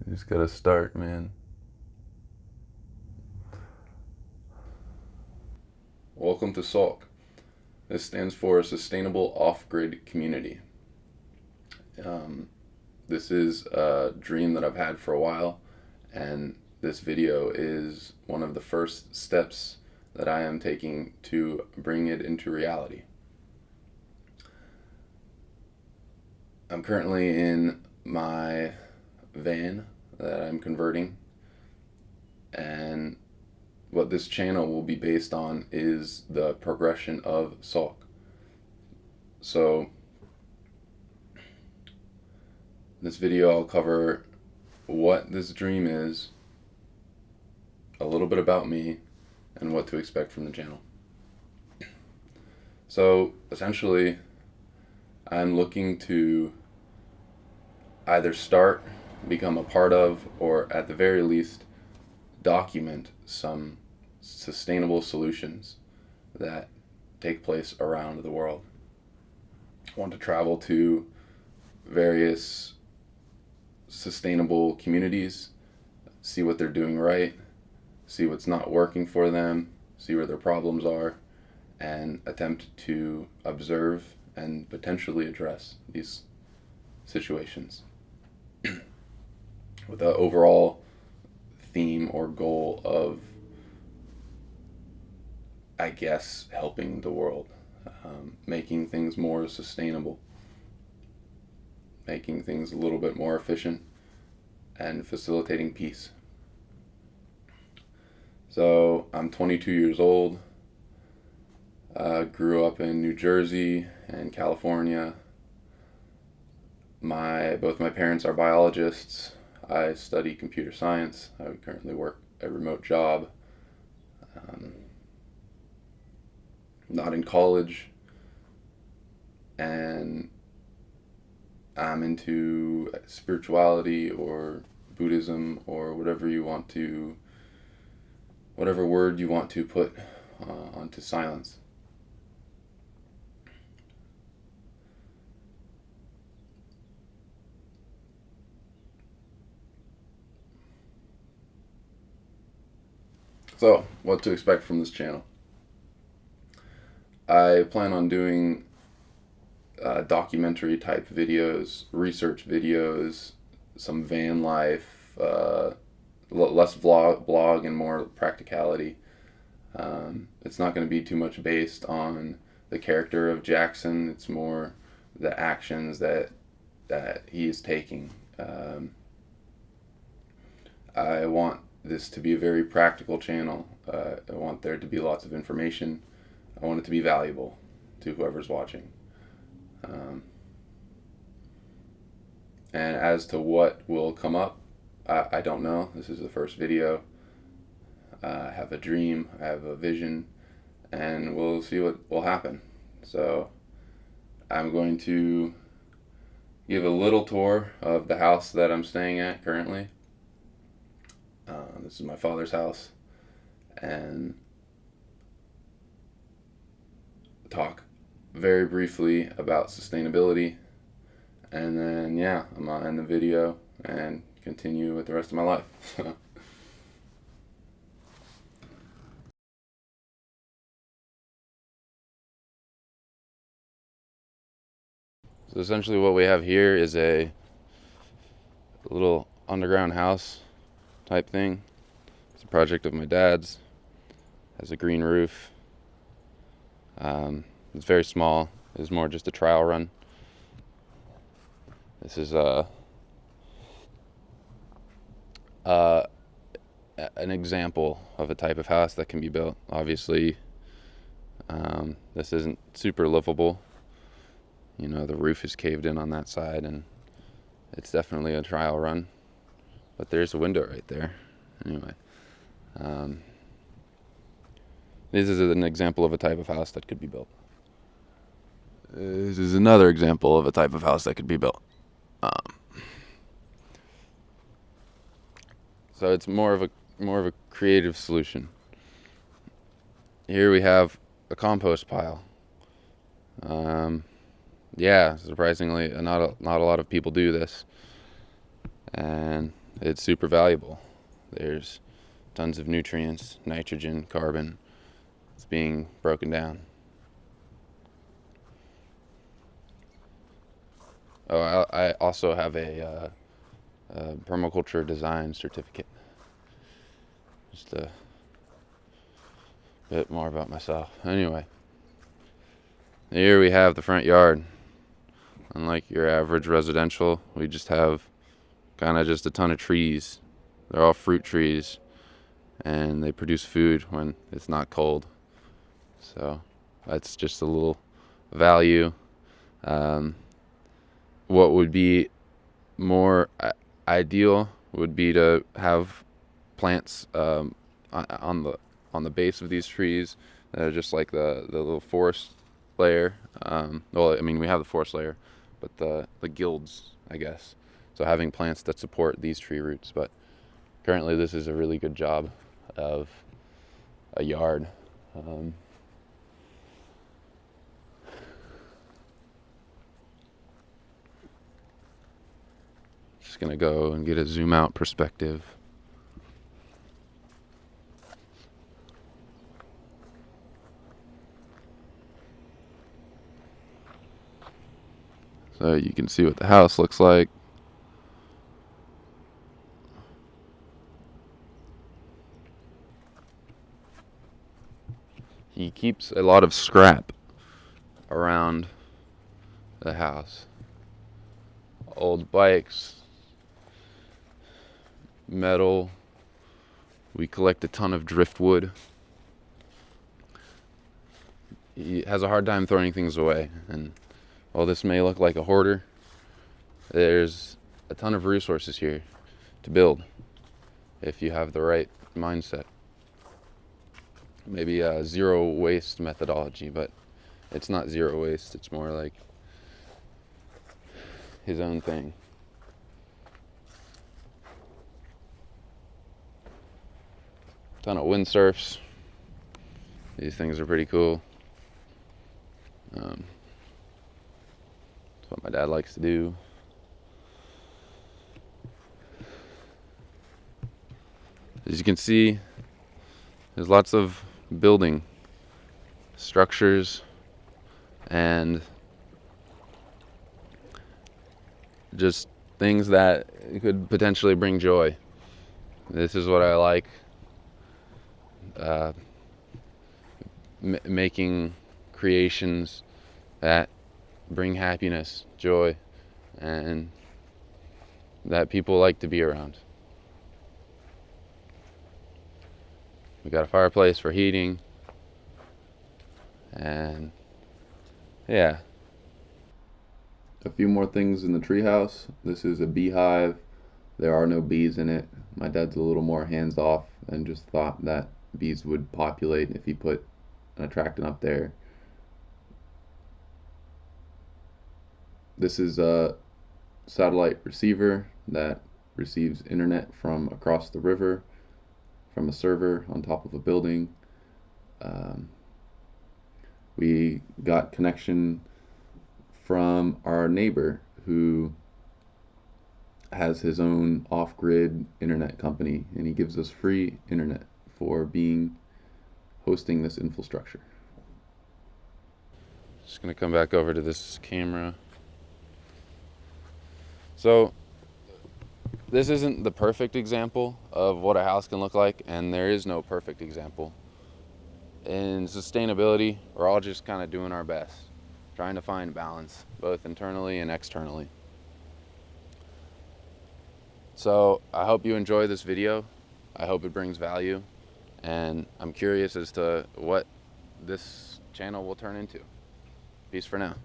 You just gotta start, man. Welcome to SOC. This stands for Sustainable Off-Grid Community. This is a dream that I've had for a while, and this video is one of the first steps that I am taking to bring it into reality. I'm currently in my van that I'm converting, and what this channel will be based on is the progression of SOC. So this video I'll cover what this dream is, a little bit about me, and what to expect from the channel. So essentially, I'm looking to either start, become a part of, or at the very least, document some sustainable solutions that take place around the world. I want to travel to various sustainable communities, see what they're doing right, see what's not working for them, see where their problems are, and attempt to observe and potentially address these situations with the overall theme or goal of, I guess, helping the world, making things more sustainable, making things a little bit more efficient, and facilitating peace. So I'm 22 years old, grew up in New Jersey and California. Both my parents are biologists. I study computer science. I currently work a remote job. Not in college. And I'm into spirituality or Buddhism or whatever word you want to put onto silence. So, what to expect from this channel? I plan on doing documentary type videos, research videos, some van life, less blog and more practicality. It's not going to be too much based on the character of Jackson. It's more the actions that he is taking. I want this to be a very practical channel. I want there to be lots of information. I want it to be valuable to whoever's watching. And as to what will come up, I don't know. This is the first video. I have a dream, I have a vision, and we'll see what will happen. So I'm going to give a little tour of the house that I'm staying at currently. This is my father's house, and talk very briefly about sustainability, and then I'm gonna end the video and continue with the rest of my life. So essentially what we have here is a little underground house type thing. It's a project of my dad's. Has a green roof. It's very small. It's more just a trial run. This is an example of a type of house that can be built. Obviously, this isn't super livable. You know, the roof is caved in on that side, and it's definitely a trial run. But there's a window right there. Anyway, this is an example of a type of house that could be built. This is another example of a type of house that could be built. So it's more of a creative solution. Here we have a compost pile. Surprisingly, not a lot of people do this, and it's super valuable. There's tons of nutrients, nitrogen, carbon. It's being broken down. Oh, I also have a permaculture design certificate. Just a bit more about myself. Anyway, here we have the front yard. Unlike your average residential, we just have kind of just a ton of trees. They're all fruit trees, and they produce food when it's not cold. So that's just a little value. What would be more ideal would be to have plants on the base of these trees that are just like the little forest layer. Well, I mean, we have the forest layer, but the guilds, I guess. So having plants that support these tree roots. But currently, this is a really good job of a yard. Just gonna go and get a zoom out perspective. So you can see what the house looks like. He keeps a lot of scrap around the house. Old bikes, metal. We collect a ton of driftwood. He has a hard time throwing things away, and while this may look like a hoarder, there's a ton of resources here to build if you have the right mindset. Maybe a zero waste methodology, but it's not zero waste. It's more like his own thing. Ton of windsurfs. These things are pretty cool. That's what my dad likes to do. As you can see, there's lots of building structures and just things that could potentially bring joy. This is what I like. Making creations that bring happiness, joy, and that people like to be around. We got a fireplace for heating, and yeah. A few more things in the treehouse. This is a beehive. There are no bees in it. My dad's a little more hands off and just thought that bees would populate if he put an attractant up there. This is a satellite receiver that receives internet from across the river from a server on top of a building. We got connection from our neighbor who has his own off-grid internet company, and he gives us free internet for hosting this infrastructure. Just gonna come back over to this camera. So this isn't the perfect example of what a house can look like, and there is no perfect example. In sustainability, we're all just kind of doing our best, trying to find balance, both internally and externally. So I hope you enjoy this video. I hope it brings value, and I'm curious as to what this channel will turn into. Peace for now.